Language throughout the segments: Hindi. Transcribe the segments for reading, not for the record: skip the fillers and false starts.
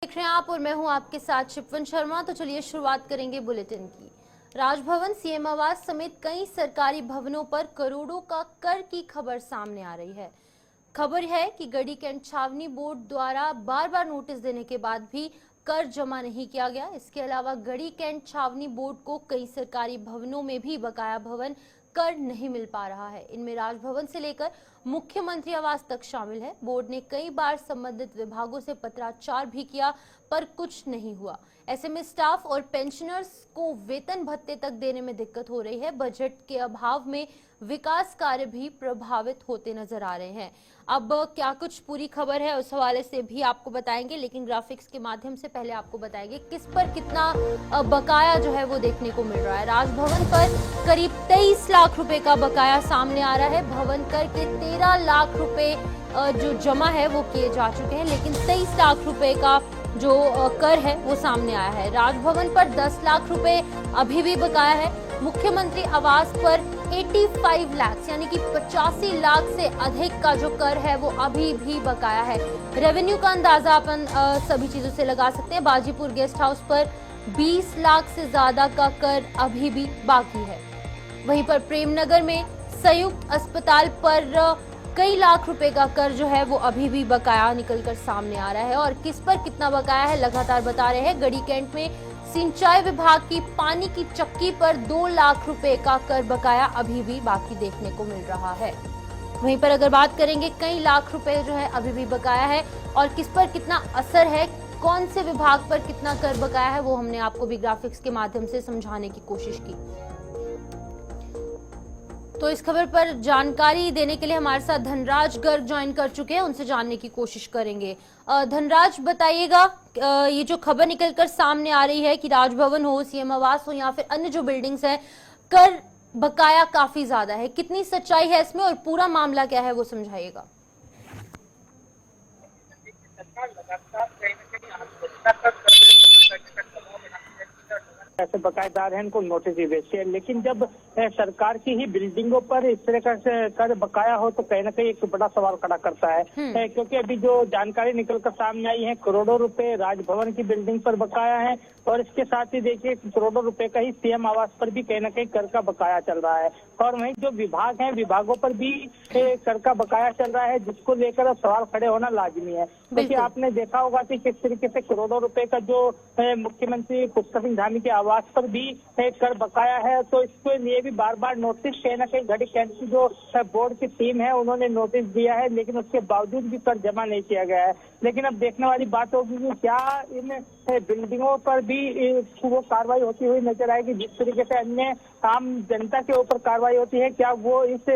देख रहे हैं आप और मैं हूं आपके साथ शिपवन शर्मा। तो चलिए शुरुआत करेंगे बुलेटिन की। राजभवन, सीएम आवास समेत कई सरकारी भवनों पर करोड़ों का कर की खबर सामने आ रही है। खबर है कि गढ़ी कैंट छावनी बोर्ड द्वारा बार बार नोटिस देने के बाद भी कर जमा नहीं किया गया। इसके अलावा गढ़ी कैंट छावनी बोर्ड को कई सरकारी भवनों में भी बकाया भवन कर नहीं मिल पा रहा है। इनमें राजभवन से लेकर मुख्यमंत्री आवास तक शामिल है। बोर्ड ने कई बार संबंधित विभागों से पत्राचार भी किया पर कुछ नहीं हुआ। ऐसे में स्टाफ और पेंशनर्स को वेतन भत्ते तक देने में दिक्कत हो रही है। बजट के अभाव में विकास कार्य भी प्रभावित होते नजर आ रहे हैं। अब क्या कुछ पूरी खबर है उस हवाले से भी आपको बताएंगे, लेकिन ग्राफिक्स के माध्यम से पहले आपको बताएंगे किस पर कितना बकाया जो है वो देखने को मिल रहा है। राजभवन पर करीब 23 लाख रुपए का बकाया सामने आ रहा है। भवन कर के 13 लाख रुपए जो जमा है वो किए जा चुके हैं, लेकिन 23 लाख रुपए का जो कर है वो सामने आया है। राजभवन पर 10 लाख रुपए अभी भी बकाया है। मुख्यमंत्री आवास पर 85 लाख यानी कि 85 लाख से अधिक का जो कर है वो अभी भी बकाया है। रेवेन्यू का अंदाजा अपन सभी चीजों से लगा सकते हैं। बाजीपुर गेस्ट हाउस पर 20 लाख से ज्यादा का कर अभी भी बाकी है। वहीं पर प्रेमनगर में संयुक्त अस्पताल पर कई लाख रुपए का कर जो है वो अभी भी बकाया निकलकर सामने आ रहा है। और किस पर कितना बकाया है लगातार बता रहे हैं। गढ़ी कैंट में सिंचाई विभाग की पानी की चक्की पर 2 लाख रुपए का कर बकाया अभी भी बाकी देखने को मिल रहा है। वहीं पर अगर बात करेंगे कई लाख रुपए जो है अभी भी बकाया है और किस पर कितना असर है, कौन से विभाग पर कितना कर बकाया है, वो हमने आपको भी ग्राफिक्स के माध्यम से समझाने की कोशिश की। तो इस खबर पर जानकारी देने के लिए हमारे साथ धनराज गर्ग ज्वाइन कर चुके हैं, उनसे जानने की कोशिश करेंगे। धनराज बताइएगा, ये जो खबर निकलकर सामने आ रही है कि राजभवन हो, सीएम आवास हो या फिर अन्य जो बिल्डिंग्स हैं, कर बकाया काफी ज्यादा है, कितनी सच्चाई है इसमें और पूरा मामला क्या है वो समझाइएगा। ऐसे बकायेदार हैं, इनको नोटिस भी भेजते हैं, लेकिन जब सरकार की ही बिल्डिंगों पर इस तरह का कर बकाया हो तो कहीं ना कहीं एक बड़ा सवाल खड़ा करता है। क्योंकि अभी जो जानकारी निकलकर सामने आई है, करोड़ों रुपए राजभवन की बिल्डिंग पर बकाया है और इसके साथ ही देखिए करोड़ों रुपए का ही सीएम आवास पर भी कहीं ना कहीं कर का बकाया चल रहा है। और वहीं जो विभाग हैं, विभागों पर भी कर का बकाया चल रहा है, जिसको लेकर अब सवाल खड़े होना लाजमी है। क्योंकि आपने देखा होगा कि किस तरीके से करोड़ों रुपए का जो मुख्यमंत्री पुष्कर सिंह धामी के आवास पर भी कर बकाया है, तो इसके लिए भी बार बार नोटिस कहीं ना कहीं गढ़ी कैंट की जो बोर्ड की टीम है उन्होंने नोटिस दिया है, लेकिन उसके बावजूद भी कर जमा नहीं किया गया है। लेकिन अब देखने वाली बात होगी कि क्या इन बिल्डिंगों पर भी वो कार्रवाई होती हुई नजर आएगी जिस तरीके से अन्य आम जनता के ऊपर कार्रवाई होती है। क्या वो इस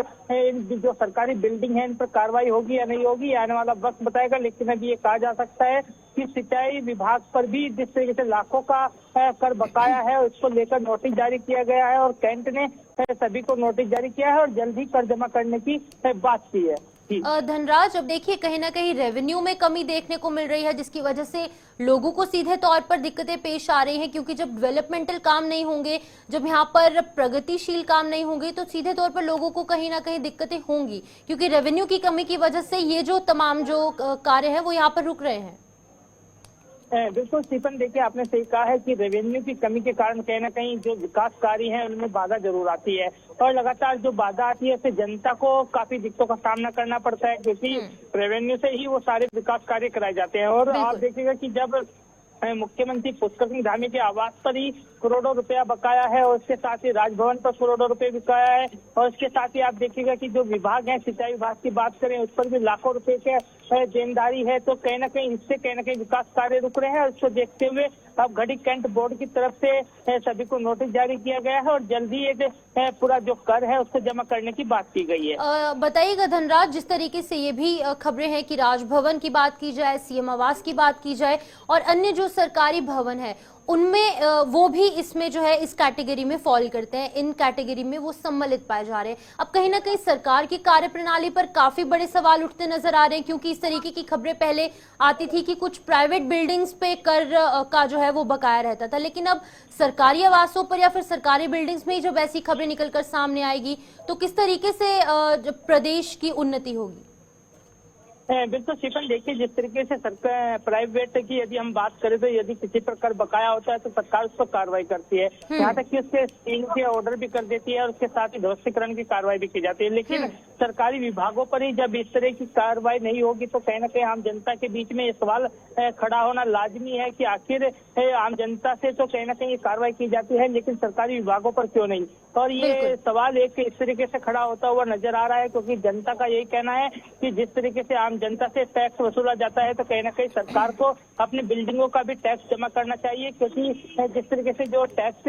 जो सरकारी बिल्डिंग है इन पर कार्रवाई होगी या नहीं होगी, आने वाला वक्त बताएगा। लेकिन अभी ये कहा जा सकता है कि सिंचाई विभाग पर भी जिस तरीके से लाखों का कर बकाया है उसको लेकर नोटिस जारी किया गया है और कैंट ने सभी को नोटिस जारी किया है और जल्द ही कर जमा करने की बात की है। धनराज, अब देखिए कहीं ना कहीं रेवेन्यू में कमी देखने को मिल रही है, जिसकी वजह से लोगों को सीधे तौर पर दिक्कतें पेश आ रही हैं। क्योंकि जब डेवलपमेंटल काम नहीं होंगे, जब यहाँ पर प्रगतिशील काम नहीं होंगे, तो सीधे तौर पर लोगों को कहीं ना कहीं दिक्कतें होंगी, क्योंकि रेवेन्यू की कमी की वजह से ये जो तमाम जो कार्य है वो यहाँ पर रुक रहे हैं। बिल्कुल स्टीफन, देखिए आपने सही कहा है कि रेवेन्यू की कमी के कारण कहीं ना कहीं जो विकास कार्य है उनमें बाधा जरूर आती है और लगातार जो बाधा आती है उससे जनता को काफी दिक्कतों का सामना करना पड़ता है, क्योंकि रेवेन्यू से ही वो सारे विकास कार्य कराए जाते हैं। और आप देखिएगा कि जब मुख्यमंत्री पुष्कर सिंह धामी के आवास पर ही करोड़ों रुपया बकाया है और इसके साथ ही राजभवन पर करोड़ों रुपए बकाया है और इसके साथ ही आप देखिएगा कि जो विभाग है, सिंचाई विभाग की बात करें उस पर भी लाखों रुपए के देनदारी है, तो कहीं ना कहीं इससे कहीं ना कहीं विकास कार्य रुक रहे हैं। और इसको देखते हुए अब गढ़ी कैंट बोर्ड की तरफ से सभी को नोटिस जारी किया गया है और जल्दी एक पूरा जो कर है उसको जमा करने की बात की गई है। बताइएगा धनराज, जिस तरीके से ये भी खबरें हैं कि राजभवन की बात की जाए, सीएम आवास की बात की जाए और अन्य जो सरकारी भवन है उनमें वो भी इसमें जो है इस कैटेगरी में फॉल करते हैं, इन कैटेगरी में वो सम्मिलित पाए जा रहे हैं। अब कहीं ना कहीं सरकार की कार्यप्रणाली पर काफी बड़े सवाल उठते नजर आ रहे हैं, क्योंकि इस तरीके की खबरें पहले आती थी कि कुछ प्राइवेट बिल्डिंग्स पे कर का जो है वो बकाया रहता था, लेकिन अब सरकारी आवासों पर या फिर सरकारी बिल्डिंग्स में ही जब ऐसी खबरें निकलकर सामने आएगी तो किस तरीके से प्रदेश की उन्नति होगी। बिल्कुल शिफन, देखिए जिस तरीके से सरकार प्राइवेट की यदि हम बात करें तो यदि किसी प्रकार बकाया होता है तो सरकार उस पर कार्रवाई करती है। यहाँ तक कि उसके सीलिंग के ऑर्डर भी कर देती है और उसके साथ ही ध्वस्तीकरण की कार्रवाई भी की जाती है। लेकिन सरकारी विभागों पर ही जब इस तरह की कार्रवाई नहीं होगी तो कहीं ना कहीं आम जनता के बीच में ये सवाल खड़ा होना लाजमी है कि आखिर आम जनता से तो कहीं ना कहीं कार्रवाई की जाती है लेकिन सरकारी विभागों पर क्यों नहीं। और ये सवाल एक इस तरीके से खड़ा होता हुआ नजर आ रहा है क्योंकि जनता का यही कहना है कि जिस तरीके से आम जनता से टैक्स वसूला जाता है तो कहीं ना कहीं सरकार को अपनी बिल्डिंगों का भी टैक्स जमा करना चाहिए, क्योंकि जिस तरीके से जो टैक्स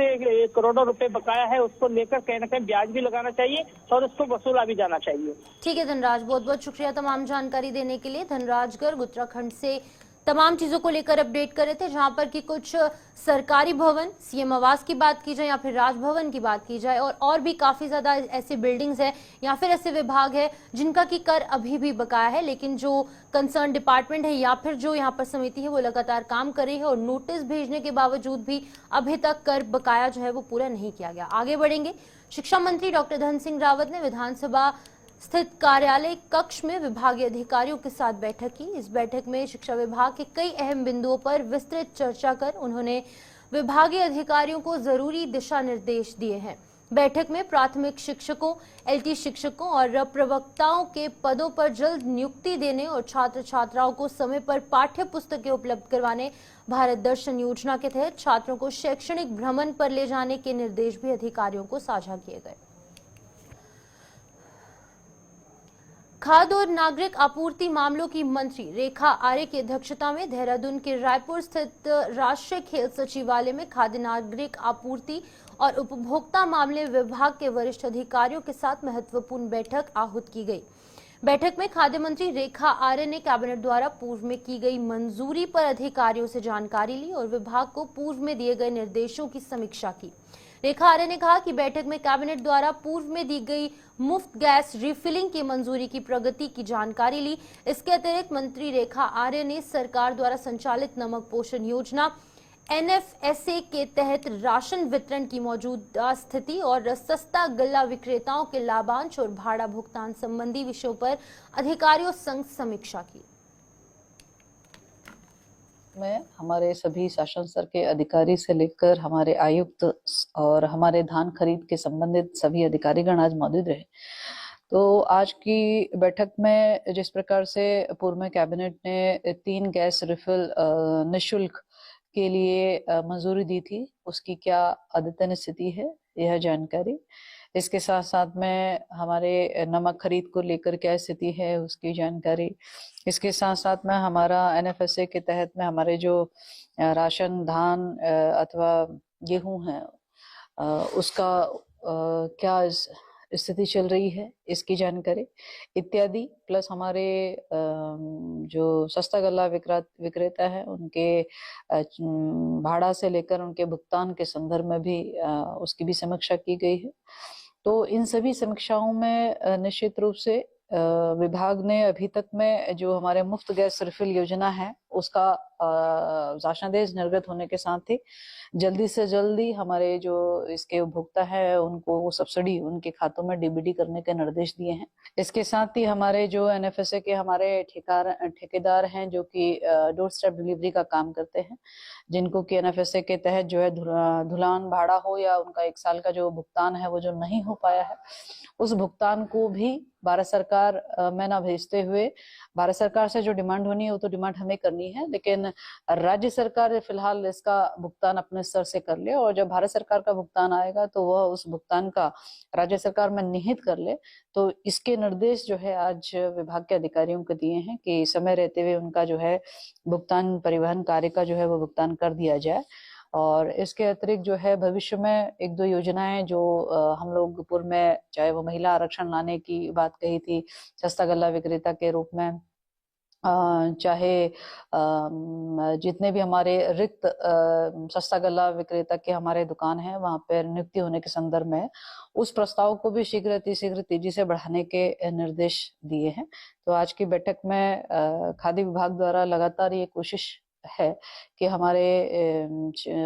करोड़ों रुपए बकाया है उसको लेकर कहीं ना कहीं ब्याज भी लगाना चाहिए और उसको वसूला भी जाना चाहिए। ठीक है धनराज, बहुत बहुत शुक्रिया तमाम जानकारी देने के लिए। धनराज गर्ग उत्तराखंड से तमाम चीजों को लेकर अपडेट कर रहे थे, जहां पर कि कुछ सरकारी भवन, सीएम आवास की बात की जाए या फिर राजभवन की बात की जाए और भी काफी ज्यादा ऐसे बिल्डिंग्स हैं या फिर ऐसे विभाग है जिनका की कर अभी भी बकाया है, लेकिन जो कंसर्न डिपार्टमेंट है या फिर जो यहाँ पर समिति है वो लगातार काम कर रही है और नोटिस भेजने के बावजूद भी अभी तक कर बकाया जो है वो पूरा नहीं किया गया। आगे बढ़ेंगे। शिक्षा मंत्री डॉक्टर धन सिंह रावत ने विधानसभा स्थित कार्यालय कक्ष में विभागीय अधिकारियों के साथ बैठक की। इस बैठक में शिक्षा विभाग के कई अहम बिंदुओं पर विस्तृत चर्चा कर उन्होंने विभागीय अधिकारियों को जरूरी दिशा निर्देश दिए हैं। बैठक में प्राथमिक शिक्षकों, एलटी शिक्षकों और प्रवक्ताओं के पदों पर जल्द नियुक्ति देने और छात्र छात्राओं को समय पर पाठ्य पुस्तकें उपलब्ध करवाने, भारत दर्शन योजना के तहत छात्रों को शैक्षणिक भ्रमण पर ले जाने के निर्देश भी अधिकारियों को साझा किए गए। खाद्य और नागरिक आपूर्ति मामलों की मंत्री रेखा आर्य की अध्यक्षता में देहरादून के रायपुर स्थित राष्ट्रीय खेल सचिवालय में खाद्य नागरिक आपूर्ति और उपभोक्ता मामले विभाग के वरिष्ठ अधिकारियों के साथ महत्वपूर्ण बैठक आहूत की गई। बैठक में खाद्य मंत्री रेखा आर्य ने कैबिनेट द्वारा पूर्व में की गई मंजूरी पर अधिकारियों से जानकारी ली और विभाग को पूर्व में दिए गए निर्देशों की समीक्षा की। रेखा आर्य ने कहा कि बैठक में कैबिनेट द्वारा पूर्व में दी गई मुफ्त गैस रिफिलिंग की मंजूरी की प्रगति की जानकारी ली। इसके अतिरिक्त मंत्री रेखा आर्य ने सरकार द्वारा संचालित नमक पोषण योजना एनएफएसए के तहत राशन वितरण की मौजूदा स्थिति और सस्ता गल्ला विक्रेताओं के लाभांश और भाड़ा भुगतान संबंधी विषयों पर अधिकारियों संग समीक्षा की। में हमारे सभी शासन स्तर के अधिकारी से लेकर हमारे आयुक्त और हमारे धान खरीद के संबंधित सभी अधिकारीगण आज मौजूद रहे। तो आज की बैठक में जिस प्रकार से पूर्व में कैबिनेट ने 3 गैस रिफिल निःशुल्क के लिए मंजूरी दी थी, उसकी क्या अद्यतन स्थिति है यह जानकारी। इसके साथ साथ में हमारे नमक खरीद को लेकर क्या स्थिति है उसकी जानकारी। इसके साथ साथ में हमारा एनएफएसए के तहत में हमारे जो राशन धान अथवा गेहूं है उसका क्या स्थिति चल रही है इसकी जानकारी इत्यादि, प्लस हमारे जो सस्ता गल्ला विक्रेता है उनके भाड़ा से लेकर उनके भुगतान के संदर्भ में भी उसकी भी समीक्षा की गई है। तो इन सभी समीक्षाओं में निश्चित रूप से विभाग ने अभी तक में जो हमारे मुफ्त गैस रिफिल योजना है उसका शासनादेश निर्गत होने के साथ ही जल्दी से जल्दी हमारे जो इसके उपभोक्ता है उनको वो सब्सिडी उनके खातों में डीबीटी करने के निर्देश दिए हैं। इसके साथ ही हमारे जो एनएफएसए के हमारे ठेकेदार हैं जो कि डोर स्टेप डिलीवरी का काम करते हैं, जिनको कि एनएफएसए के तहत जो है धुलान भाड़ा हो या उनका 1 साल का जो भुगतान है वो जो नहीं हो पाया है, उस भुगतान को भी भारत सरकार में ना भेजते हुए भारत सरकार से जो डिमांड होनी है वो तो डिमांड हमें करनी है, लेकिन राज्य सरकार फिलहाल इसका भुगतान अपने स्तर से कर ले और जब भारत सरकार का भुगतान आएगा तो वह उस भुगतान का राज्य सरकार में निहित कर ले। तो इसके निर्देश जो है आज विभाग के अधिकारियों को दिए हैं कि समय रहते हुए उनका जो है भुगतान परिवहन कार्य का जो है वो भुगतान कर दिया जाए। और इसके अतिरिक्त जो है भविष्य में 1-2 योजनाएं जो हम लोग पूर्व में चाहे वो महिला आरक्षण लाने की बात कही थी सस्ता गल्ला विक्रेता के रूप में, चाहे जितने भी हमारे रिक्त सस्ता गल्ला विक्रेता के हमारे दुकान है वहां पर नियुक्ति होने के संदर्भ में उस प्रस्ताव को भी शीघ्र तेजी से बढ़ाने के निर्देश दिए हैं। तो आज की बैठक में खाद्य विभाग द्वारा लगातार ये कोशिश है कि हमारे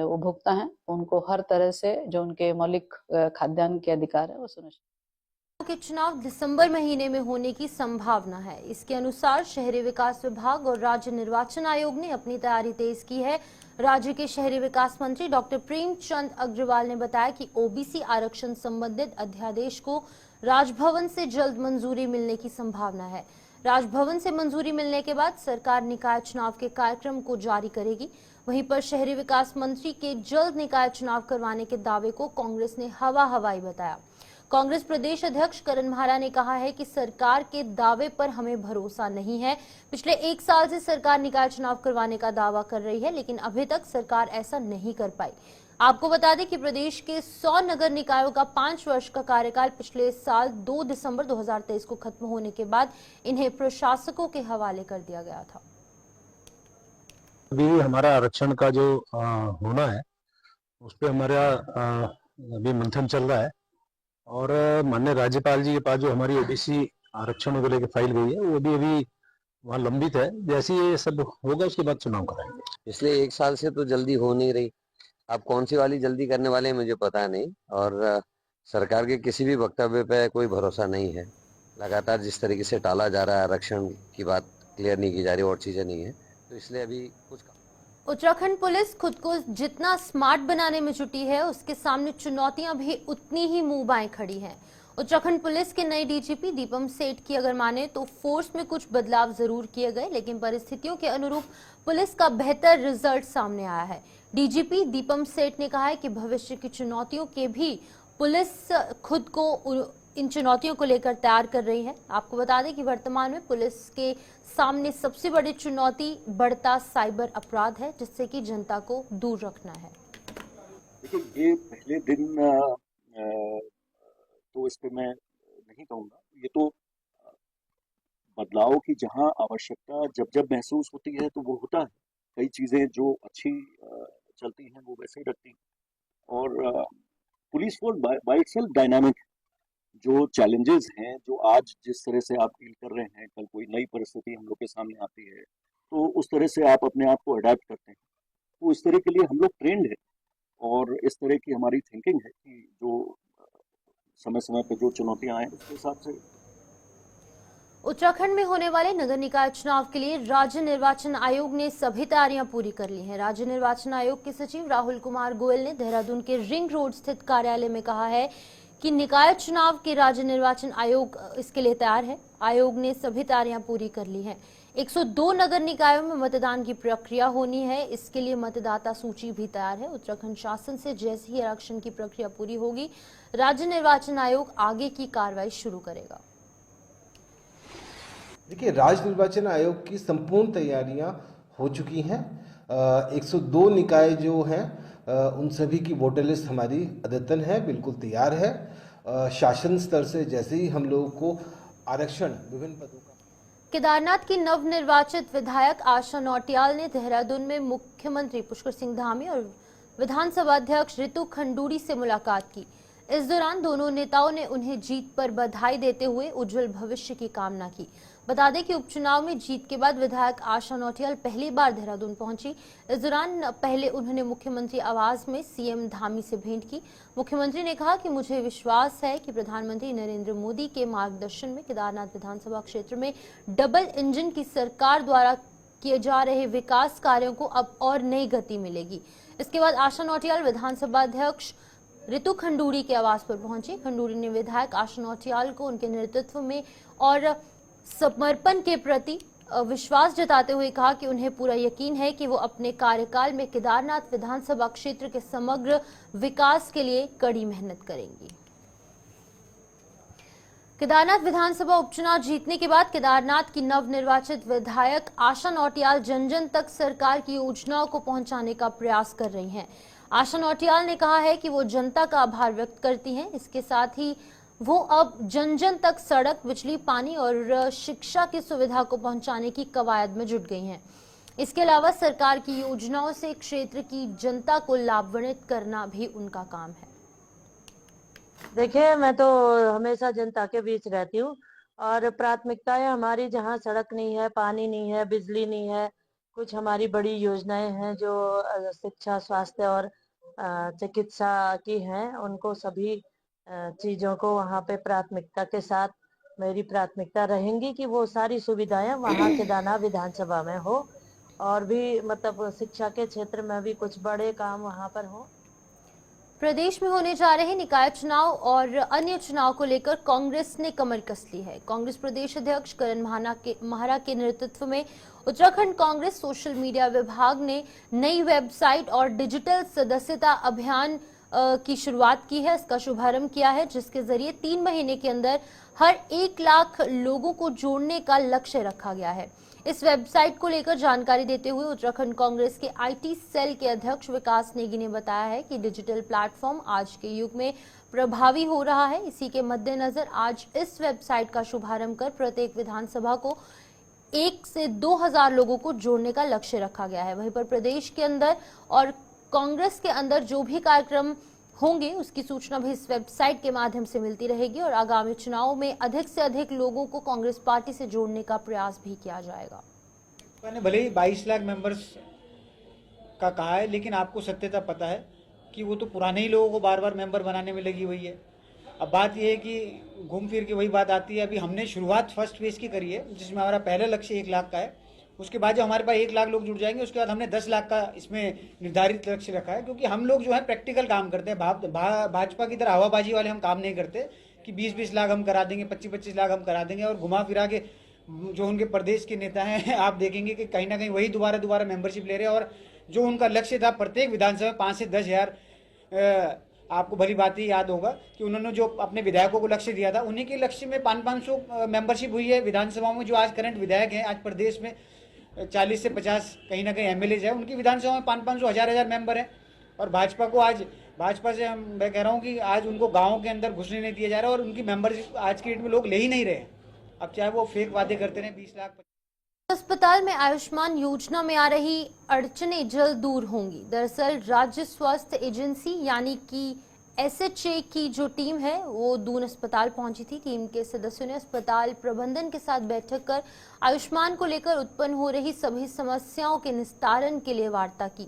उपभोक्ता हैं उनको हर तरह से जो उनके मौलिक खाद्यान्न के अधिकार है वो सुनिश्चित के चुनाव दिसंबर महीने में होने की संभावना है। इसके अनुसार शहरी विकास विभाग और राज्य निर्वाचन आयोग ने अपनी तैयारी तेज की है। राज्य के शहरी विकास मंत्री डॉक्टर प्रेमचंद अग्रवाल ने बताया कि ओबीसी आरक्षण संबंधित अध्यादेश को राजभवन से जल्द मंजूरी मिलने की संभावना है। राजभवन से मंजूरी मिलने के बाद सरकार निकाय चुनाव के कार्यक्रम को जारी करेगी। वहीं पर शहरी विकास मंत्री के जल्द निकाय चुनाव करवाने के दावे को कांग्रेस ने हवाई बताया। कांग्रेस प्रदेश अध्यक्ष करण म्हारा ने कहा है कि सरकार के दावे पर हमें भरोसा नहीं है। पिछले 1 साल से सरकार निकाय चुनाव करवाने का दावा कर रही है, लेकिन अभी तक सरकार ऐसा नहीं कर पाई। आपको बता दें कि प्रदेश के 100 नगर निकायों का 5 वर्ष का कार्यकाल पिछले साल 2 दिसंबर 2023 को खत्म होने के बाद इन्हें प्रशासकों के हवाले कर दिया गया था। अभी हमारा आरक्षण का जो होना है उस पर हमारा अभी मंथन चल रहा है और माननीय राज्यपाल जी के पास जो हमारी ओबीसी आरक्षण को लेकर फाइल गई है वो भी अभी वहाँ लंबित है। जैसे ये सब होगा उसके बाद चुनाव कराएंगे। पिछले 1 साल से तो जल्दी हो नहीं रही, अब कौन सी वाली जल्दी करने वाले हैं मुझे पता नहीं। और सरकार के किसी भी वक्तव्य पे कोई भरोसा नहीं है। लगातार जिस तरीके से टाला जा रहा है, आरक्षण की बात क्लियर नहीं की जा रही और चीजें नहीं है, तो इसलिए अभी कुछ उत्तराखंड पुलिस खुद को जितना स्मार्ट बनाने में जुटी है, उसके सामने चुनौतियां भी उतनी ही मुंह बाएं खड़ी हैं। उत्तराखंड पुलिस के नए डीजीपी दीपम सेठ की अगर माने तो फोर्स में कुछ बदलाव जरूर किए गए, लेकिन परिस्थितियों के अनुरूप पुलिस का बेहतर रिजल्ट सामने आया है। डीजीपी दीपम सेठ ने कहा है कि भविष्य की चुनौतियों के भी पुलिस खुद को इन चुनौतियों को लेकर तैयार कर रही है। आपको बता दें कि वर्तमान में पुलिस के सामने सबसे बड़ी चुनौती बढ़ता साइबर अपराध है, जिससे कि जनता को दूर रखना है। देखिए, ये पहले दिन तो इस पे मैं नहीं कहूँगा। ये तो बदलाव की जहाँ आवश्यकता जब जब महसूस होती है तो वो होता है। कई चीज़ें जो अच्छी चलती हैं वो वैसे ही रखती हैं। और police force by itself dynamic है। जो चैलेंजेस हैं, जो आज जिस तरह से आप डील कर रहे हैं, कल कोई नई परिस्थिति हम लोग के सामने आती है तो उस तरह से आप अपने आप को अडेप्ट करते हैं। तो इस तरह के लिए हम लोग ट्रेंड है और इस तरह की हमारी थिंकिंग है कि जो समय समय पे जो चुनौतियां आए उसके हिसाब से। उत्तराखंड में होने वाले नगर निकाय चुनाव के लिए राज्य निर्वाचन आयोग ने सभी तैयारियां पूरी कर ली हैं। राज्य निर्वाचन आयोग के सचिव राहुल कुमार गोयल ने देहरादून के रिंग रोड स्थित कार्यालय में कहा है कि निकाय चुनाव के राज्य निर्वाचन आयोग इसके लिए तैयार है। आयोग ने सभी तैयारियां पूरी कर ली हैं। 102 नगर निकायों में मतदान की प्रक्रिया होनी है, इसके लिए मतदाता सूची भी तैयार है। उत्तराखंड शासन से जैसे ही आरक्षण की प्रक्रिया पूरी होगी, राज्य निर्वाचन आयोग आगे की कार्रवाई शुरू करेगा। देखिए, राज्य निर्वाचन आयोग की संपूर्ण तैयारियां हो चुकी हैं। 102 निकाय जो हैं उन सभी की वोटर लिस्ट हमारी अद्यतन है, बिल्कुल तैयार है। शासन स्तर से जैसे ही हम लोगों को आरक्षण विभिन्न पदों का। केदारनाथ की नवनिर्वाचित विधायक आशा नौटियाल ने देहरादून में मुख्यमंत्री पुष्कर सिंह धामी और विधानसभा अध्यक्ष रितु खंडूड़ी से मुलाकात की। इस दौरान दोनों नेताओं ने उन्हें जीत पर बधाई देते हुए उज्जवल भविष्य की कामना की। बता दें कि उपचुनाव में जीत के बाद विधायक आशा नौटियाल पहली बार देहरादून पहुंची। इस दौरान पहले उन्होंने मुख्यमंत्री आवास में सीएम धामी से भेंट की। मुख्यमंत्री ने कहा कि मुझे विश्वास है कि प्रधानमंत्री नरेंद्र मोदी के मार्गदर्शन में केदारनाथ विधानसभा क्षेत्र में डबल इंजन की सरकार द्वारा किए जा रहे विकास कार्यों को अब और नई गति मिलेगी। इसके बाद आशा नौटियाल विधानसभा अध्यक्ष रितु खंडूड़ी के आवास पर पहुंची। खंडूड़ी ने विधायक आशा नौटियाल को उनके नेतृत्व में और समर्पण के प्रति विश्वास जताते हुए कहा कि उन्हें पूरा यकीन है कि वो अपने कार्यकाल में केदारनाथ विधानसभा क्षेत्र के समग्र विकास के लिए कड़ी मेहनत करेंगी। केदारनाथ विधानसभा उपचुनाव जीतने के बाद केदारनाथ की नवनिर्वाचित विधायक आशा नौटियाल जन जन तक सरकार की योजनाओं को पहुंचाने का प्रयास कर रही हैं। आशा नौटियाल ने कहा है कि वो जनता का आभार व्यक्त करती हैं। इसके साथ ही वो अब जन जन तक सड़क, बिजली, पानी और शिक्षा की सुविधा को पहुंचाने की कवायद में जुट गई हैं। इसके अलावा सरकार की योजनाओं से क्षेत्र की जनता को लाभान्वित करना भी उनका काम है। देखिए, मैं तो हमेशा जनता के बीच रहती हूँ और प्राथमिकताएं हमारी जहाँ सड़क नहीं है, पानी नहीं है, बिजली नहीं है, कुछ हमारी बड़ी योजनाएं हैं जो शिक्षा, स्वास्थ्य और चिकित्सा की हैं, उनको सभी चीजों को वहाँ पे प्राथमिकता के साथ मेरी प्राथमिकता रहेंगी कि वो सारी सुविधाएं वहाँ केदारनाथ विधानसभा में हो, और भी मतलब शिक्षा के क्षेत्र में भी कुछ बड़े काम वहाँ पर हो। प्रदेश में होने जा रहे निकाय चुनाव और अन्य चुनाव को लेकर कांग्रेस ने कमर कस ली है। कांग्रेस प्रदेश अध्यक्ष करण महारा के नेतृत्व में उत्तराखंड कांग्रेस सोशल मीडिया विभाग ने नई वेबसाइट और डिजिटल सदस्यता अभियान की शुरुआत की है। इसका शुभारंभ किया है, जिसके जरिए 3 महीने के अंदर हर 1 लाख लोगों को जोड़ने का लक्ष्य रखा गया है। इस वेबसाइट को लेकर जानकारी देते हुए उत्तराखंड कांग्रेस के आईटी सेल के अध्यक्ष विकास नेगी ने बताया है कि डिजिटल प्लेटफॉर्म आज के युग में प्रभावी हो रहा है। इसी के मद्देनजर आज इस वेबसाइट का शुभारंभ कर प्रत्येक विधानसभा को 1 से 2,000 लोगों को जोड़ने का लक्ष्य रखा गया है। वहीं पर प्रदेश के अंदर और कांग्रेस के अंदर जो भी कार्यक्रम होंगे उसकी सूचना भी इस वेबसाइट के माध्यम से मिलती रहेगी और आगामी चुनाव में अधिक से अधिक लोगों को कांग्रेस पार्टी से जोड़ने का प्रयास भी किया जाएगा। मैंने भले ही 22 लाख मेंबर्स का कहा है, लेकिन आपको सत्यता पता है कि वो तो पुराने ही लोगों को बार बार मेंबर बनाने में लगी हुई है। अब बात यह है कि घूम फिर के वही बात आती है। अभी हमने शुरुआत फर्स्ट फेज की करी है, जिसमें हमारा पहला लक्ष्य 1 लाख का है। उसके बाद जब हमारे पास 1 लाख लोग जुड़ जाएंगे, उसके बाद हमने 10 लाख का इसमें निर्धारित लक्ष्य रखा है। क्योंकि हम लोग जो है प्रैक्टिकल काम करते हैं, भाजपा की तरह हवाबाजी वाले हम काम नहीं करते कि 20-20 लाख हम करा देंगे, 25-25 लाख हम करा देंगे और घुमा फिरा के जो उनके प्रदेश के नेता हैं आप देखेंगे कि कहीं ना कहीं वही दोबारा मेंबरशिप ले रहे हैं। और जो उनका लक्ष्य था प्रत्येक विधानसभा में 5 से 10 हजार, आपको भली बात ही याद होगा कि उन्होंने जो अपने विधायकों को लक्ष्य दिया था, उन्हीं के लक्ष्य में 500 मेंबरशिप हुई है विधानसभाओं में। जो आज करंट विधायक हैं, आज प्रदेश में 40 से 50 कहीं ना कहीं एमएलए है, उनकी विधानसभा में 500 हजार मेंबर हैं। और भाजपा को आज भाजपा से मैं कह रहा हूँ कि आज उनको गाँव के अंदर घुसने नहीं दिया जा रहा और उनकी मेंबरशिप आज की डेट में लोग ले ही नहीं रहे। अब चाहे वो फेक वादे करते रहे 20 लाख। अस्पताल में आयुष्मान योजना में आ रही अड़चनें जल्द दूर होंगी। दरअसल राज्य स्वास्थ्य एजेंसी यानी कि एसएचए की जो टीम है वो दून अस्पताल पहुंची थी। टीम के सदस्यों ने अस्पताल प्रबंधन के साथ बैठक कर आयुष्मान को लेकर उत्पन्न हो रही सभी समस्याओं के निस्तारण के लिए वार्ता की।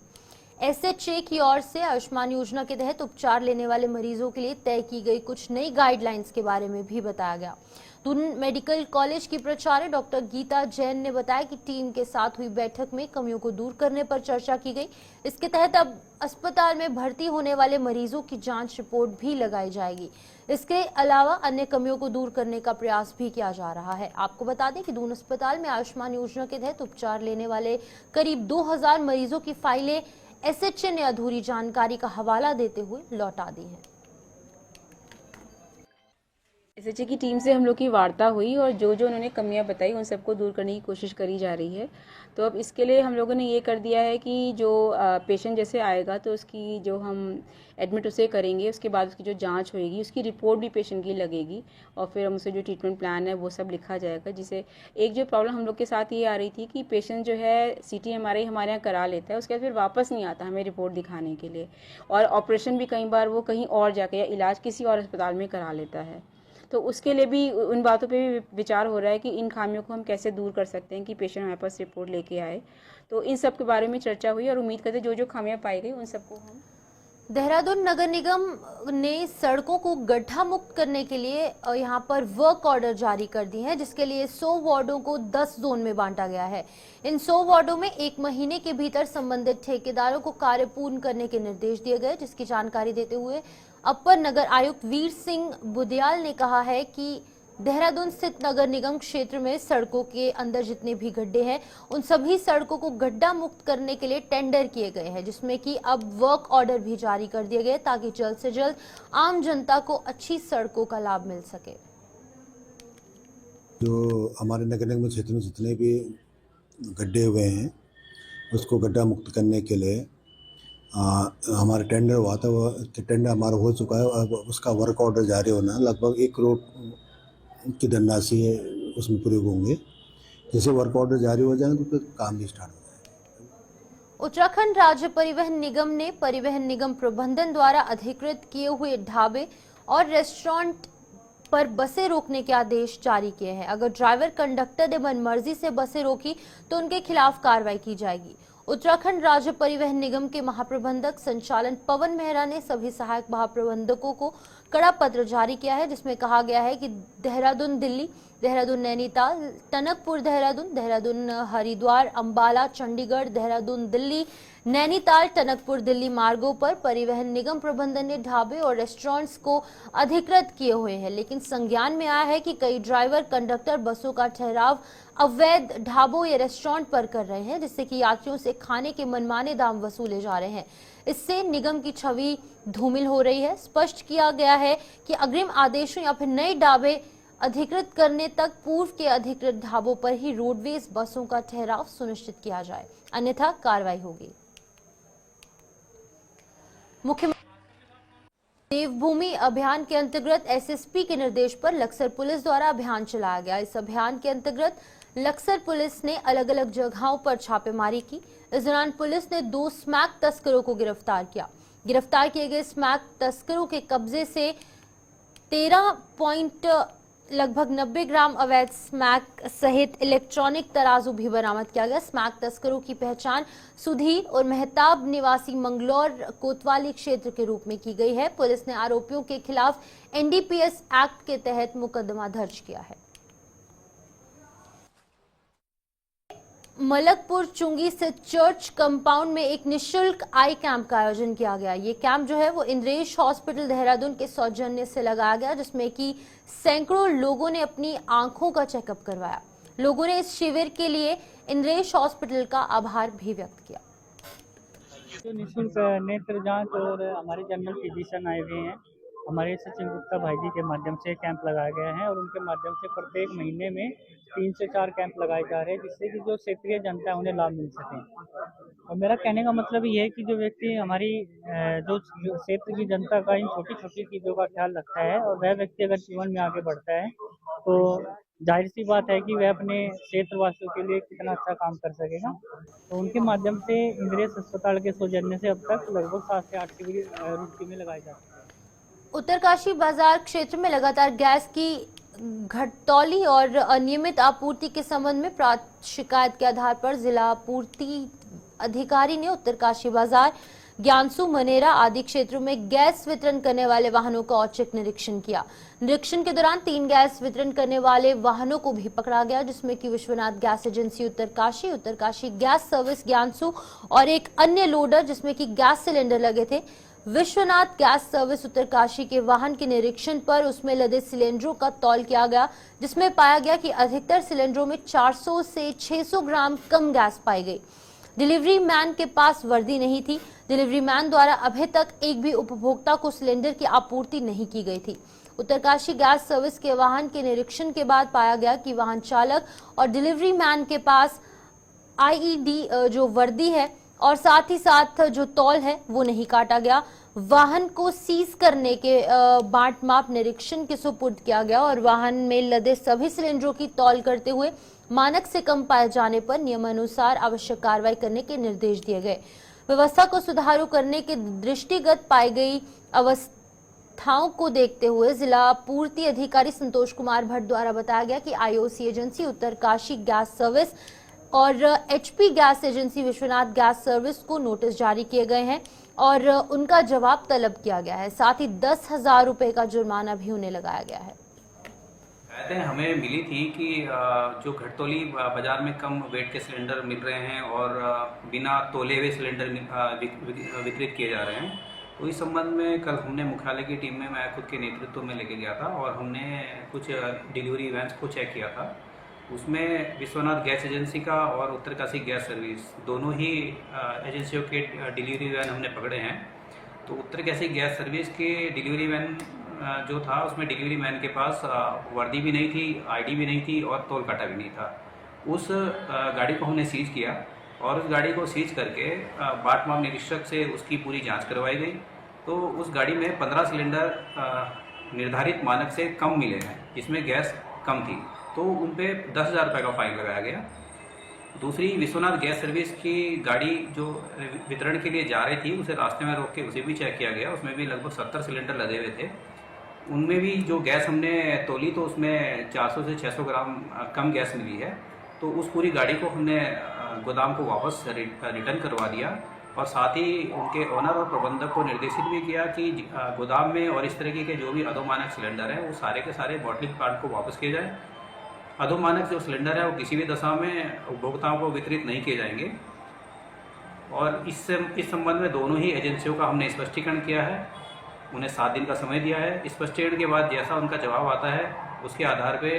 एसएचए की ओर से आयुष्मान योजना के तहत उपचार लेने वाले मरीजों के लिए तय की गई कुछ नई गाइडलाइंस के बारे में भी बताया गया। दून मेडिकल कॉलेज की प्राचार्य डॉक्टर गीता जैन ने बताया कि टीम के साथ हुई बैठक में कमियों को दूर करने पर चर्चा की गई। इसके तहत अब अस्पताल में भर्ती होने वाले मरीजों की जांच रिपोर्ट भी लगाई जाएगी। इसके अलावा अन्य कमियों को दूर करने का प्रयास भी किया जा रहा है। आपको बता दें कि दून अस्पताल में आयुष्मान योजना के तहत उपचार लेने वाले करीब 2000 मरीजों की फाइलें एसएचए ने अधूरी जानकारी का हवाला देते हुए लौटा दी है। एसएचए की टीम से हम लोग की वार्ता हुई और जो जो उन्होंने कमियां बताई उन सबको दूर करने की कोशिश करी जा रही है। तो अब इसके लिए हम लोगों ने ये कर दिया है कि जो पेशेंट जैसे आएगा तो उसकी जो हम एडमिट उसे करेंगे, उसके बाद उसकी जो जांच होएगी उसकी रिपोर्ट भी पेशेंट की लगेगी और फिर हम उसे जो ट्रीटमेंट प्लान है वो सब लिखा जाएगा। जिसे एक जो प्रॉब्लम हम लोग के साथ ये आ रही थी कि पेशेंट जो है CT MRI हमारे यहाँ करा लेता है, उसके बाद फिर वापस नहीं आता हमें रिपोर्ट दिखाने के लिए, और ऑपरेशन भी कई बार वो कहीं और जाके या इलाज किसी और अस्पताल में करा लेता है। तो उसके लिए भी उन बातों पे भी विचार हो रहा है कि इन खामियों को हम कैसे दूर कर सकते हैं कि पेशेंट हमारे पास रिपोर्ट लेके आए। तो इन सब के बारे में चर्चा हुई और उम्मीद करते जो जो खामियां पाई गई उन सबको हम। देहरादून नगर निगम ने सड़कों को गड्ढा मुक्त करने के लिए यहां पर वर्क ऑर्डर जारी कर दी है, जिसके लिए 100 वार्डों को 10 जोन में बांटा गया है। इन 100 वार्डों में 1 महीने के भीतर संबंधित ठेकेदारों को कार्य पूर्ण करने के निर्देश दिए गए, जिसकी जानकारी देते हुए अपर नगर आयुक्त वीर सिंह बुदियाल ने कहा है कि देहरादून स्थित नगर निगम क्षेत्र में सड़कों के अंदर जितने भी गड्ढे हैं उन सभी सड़कों को गड्ढा मुक्त करने के लिए टेंडर किए गए हैं, जिसमें कि अब वर्क ऑर्डर भी जारी कर दिए गए ताकि जल्द से जल्द आम जनता को अच्छी सड़कों का लाभ मिल सके। जो हमारे नगर निगम क्षेत्र में जितने भी गड्ढे हुए हैं उसको गड्ढा मुक्त करने के लिए हमारा टेंडर हुआ था, वो टेंडर हमारा हो चुका है। अब उसका वर्क ऑर्डर जारी होना, लगभग 1 करोड़ की धनराशि है उसमें प्रयोग होंगे। जैसे वर्क ऑर्डर जारी हो जाए तो फिर काम भी स्टार्ट हो जाएगा। उत्तराखंड राज्य परिवहन निगम ने परिवहन निगम प्रबंधन द्वारा अधिकृत किए हुए ढाबे और रेस्टोरेंट पर बसें रोकने के आदेश जारी किए हैं। अगर ड्राइवर कंडक्टर ने मनमर्जी से बसें रोकी तो उनके खिलाफ कार्रवाई की जाएगी। उत्तराखंड राज्य परिवहन निगम के महाप्रबंधक संचालन पवन मेहरा ने सभी सहायक महाप्रबंधकों को कड़ा पत्र जारी किया है, जिसमें कहा गया है कि देहरादून दिल्ली, देहरादून नैनीताल, टनकपुर देहरादून, देहरादून हरिद्वार, अंबाला, चंडीगढ़, देहरादून दिल्ली, नैनीताल, टनकपुर दिल्ली मार्गों पर परिवहन निगम प्रबंधन ने ढाबे और रेस्टोरेंट्स को अधिकृत किए हुए हैं, लेकिन संज्ञान में आया है कि कई ड्राइवर कंडक्टर बसों का ठहराव अवैध ढाबों या रेस्टोरेंट पर कर रहे हैं, जिससे कि यात्रियों से खाने के मनमाने दाम वसूले जा रहे हैं। इससे निगम की छवि धूमिल हो रही है। स्पष्ट किया गया है कि अग्रिम आदेशों या फिर नए ढाबे अधिकृत करने तक पूर्व के अधिकृत ढाबों पर ही रोडवेज बसों का ठहराव सुनिश्चित किया जाए, अन्यथा कार्रवाई होगी। मुख्यमंत्री देवभूमि अभियान के अंतर्गत एसएसपी के निर्देश पर लक्सर पुलिस द्वारा अभियान चलाया गया। इस अभियान के अंतर्गत लक्सर पुलिस ने अलग अलग जगहों पर छापेमारी की। इस दौरान पुलिस ने 2 स्मैक तस्करों को गिरफ्तार किया। गिरफ्तार किए गए स्मैक तस्करों के कब्जे से 13.90 ग्राम अवैध स्मैक सहित इलेक्ट्रॉनिक तराजू भी बरामद किया गया। स्मैक तस्करों की पहचान सुधीर और मेहताब निवासी मंगलौर कोतवाली क्षेत्र के रूप में की गई है। पुलिस ने आरोपियों के खिलाफ एनडीपीएस एक्ट के तहत मुकदमा दर्ज किया है। मलकपुर चुंगी स्थित चर्च कंपाउंड में एक निशुल्क आई कैंप का आयोजन किया गया। ये कैंप जो है वो इंद्रेश हॉस्पिटल देहरादून के सौजन्य से लगाया गया, जिसमें कि सैकड़ों लोगों ने अपनी आंखों का चेकअप करवाया। लोगों ने इस शिविर के लिए इंद्रेश हॉस्पिटल का आभार भी व्यक्त किया। जो निःशुल्क नेत्र जांच और हमारे जनरल फिजिशियन आए हुए हैं, हमारे सचिन गुप्ता भाई जी के माध्यम से कैंप लगाया गया है और उनके माध्यम से प्रत्येक महीने में 3 से 4 कैंप लगाए जा रहे हैं, जिससे कि जो क्षेत्रीय जनता है उन्हें लाभ मिल सके। और मेरा कहने का मतलब ये है कि जो व्यक्ति हमारी जो क्षेत्र की जनता का इन छोटी छोटी चीज़ों का ख्याल रखता है और वह व्यक्ति अगर जीवन में आगे बढ़ता है तो जाहिर सी बात है कि वह अपने क्षेत्रवासियों के लिए कितना अच्छा काम कर सकेगा। तो उनके माध्यम से इंद्रेश अस्पताल के सौजन्य से अब तक लगभग 7 से 8 शिविर रुड़की में लगाए जाते हैं। उत्तरकाशी बाजार क्षेत्र में लगातार गैस की घटतौली और अनियमित आपूर्ति के संबंध में प्राप्त शिकायत के आधार पर जिला आपूर्ति अधिकारी ने उत्तरकाशी बाजार, ज्ञानसू, मनेरा आदि क्षेत्रों में गैस वितरण करने वाले वाहनों का औचक निरीक्षण किया। निरीक्षण के दौरान 3 गैस वितरण करने वाले वाहनों को भी पकड़ा गया, जिसमें कि Vishwanath gas agency Uttarkashi, Uttarkashi gas service Gyansu और एक अन्य लोडर जिसमें कि गैस सिलेंडर लगे थे। विश्वनाथ गैस सर्विस उत्तरकाशी के वाहन के निरीक्षण पर उसमें लदे सिलेंडरों का तौल किया गया, जिसमें पाया गया कि अधिकतर सिलेंडरों में 400 से 600 ग्राम कम गैस पाई गई। डिलीवरी मैन के पास वर्दी नहीं थी। डिलीवरी मैन द्वारा अभी तक एक भी उपभोक्ता को सिलेंडर की आपूर्ति नहीं की गई थी। उत्तरकाशी गैस सर्विस के वाहन के निरीक्षण के बाद पाया गया कि वाहन चालक और डिलीवरी मैन के पास आईईडी जो वर्दी है और साथ ही साथ जो तौल है वो नहीं काटा गया। वाहन को सीज करने के बाट माप निरीक्षण के सुपुर्द किया गया और वाहन में लदे सभी सिलेंडरों की तौल करते हुए मानक से कम पाए जाने पर नियमानुसार आवश्यक कार्रवाई करने के निर्देश दिए गए। व्यवस्था को सुधारू करने के दृष्टिगत पाई गई अवस्थाओं को देखते हुए जिला आपूर्ति अधिकारी संतोष कुमार भट्ट द्वारा बताया गया कि IOC agency Uttarkashi gas service और HP gas agency Vishwanath gas service को नोटिस जारी किए गए हैं और उनका जवाब तलब किया गया है। साथ ही 10,000 रुपए का जुर्माना भी उन्हें लगाया गया है। हमें मिली थी कि जो घटतौली बाजार में कम वेट के सिलेंडर मिल रहे हैं और बिना तोले हुए सिलेंडर वितरित किए जा रहे हैं, तो इस संबंध में कल हमने मुख्यालय की टीम में मैं खुद के नेतृत्व में लेके गया था और हमने कुछ डिलीवरी वैन्स को चेक किया था। उसमें विश्वनाथ गैस एजेंसी का और उत्तरकाशी गैस सर्विस दोनों ही एजेंसियों के डिलीवरी वैन हमने पकड़े हैं। तो उत्तरकाशी गैस सर्विस के डिलीवरी वैन जो था उसमें डिलीवरी मैन के पास वर्दी भी नहीं थी, आईडी भी नहीं थी और तोल काटा भी नहीं था। उस गाड़ी को हमने सीज किया और उस गाड़ी को सीज करके बाट माप निरीक्षक से उसकी पूरी जांच करवाई गई। तो उस गाड़ी में 15 सिलेंडर निर्धारित मानक से कम मिले हैं, जिसमें गैस कम थी, तो उन पे 10,000 रुपये का फाइन लगाया गया। दूसरी विश्वनाथ गैस सर्विस की गाड़ी जो वितरण के लिए जा रही थी, उसे रास्ते में रोक के उसे भी चेक किया गया। उसमें भी लगभग 70 सिलेंडर लदे हुए थे। उनमें भी जो गैस हमने तोली तो उसमें 400 से 600 ग्राम कम गैस मिली है। तो उस पूरी गाड़ी को हमने गोदाम को वापस रिटर्न करवा दिया और साथ ही उनके ओनर और प्रबंधक को निर्देशित भी किया कि गोदाम में और इस तरीके के जो भी अधोमानक सिलेंडर हैं वो सारे के सारे बॉटलिंग प्लांट को वापस किए जाए। अधोमानक जो सिलेंडर है वो किसी भी दशा में उपभोक्ताओं को वितरित नहीं किए जाएंगे। और इस संबंध में दोनों ही एजेंसियों का हमने स्पष्टीकरण किया है, उन्हें 7 दिन का समय दिया है। स्पष्टीकरण के बाद जैसा उनका जवाब आता है उसके आधार पे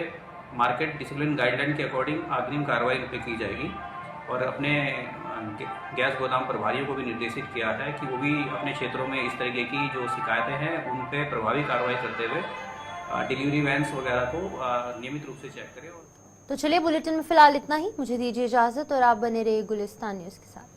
मार्केट डिसिप्लिन गाइडलाइन के अकॉर्डिंग अग्रिम कार्रवाई उन पर की जाएगी। और अपने गैस गोदाम प्रभारियों को भी निर्देशित किया है कि वो भी अपने क्षेत्रों में इस तरीके की जो शिकायतें हैं उन पर प्रभावी कार्रवाई करते हुए डिलीवरी वैन्स वगैरह को नियमित रूप से चेक करें। तो चलिए बुलेटिन में फिलहाल इतना ही, मुझे दीजिए इजाजत और आप बने रहिए गुलिस्तान न्यूज़ के साथ।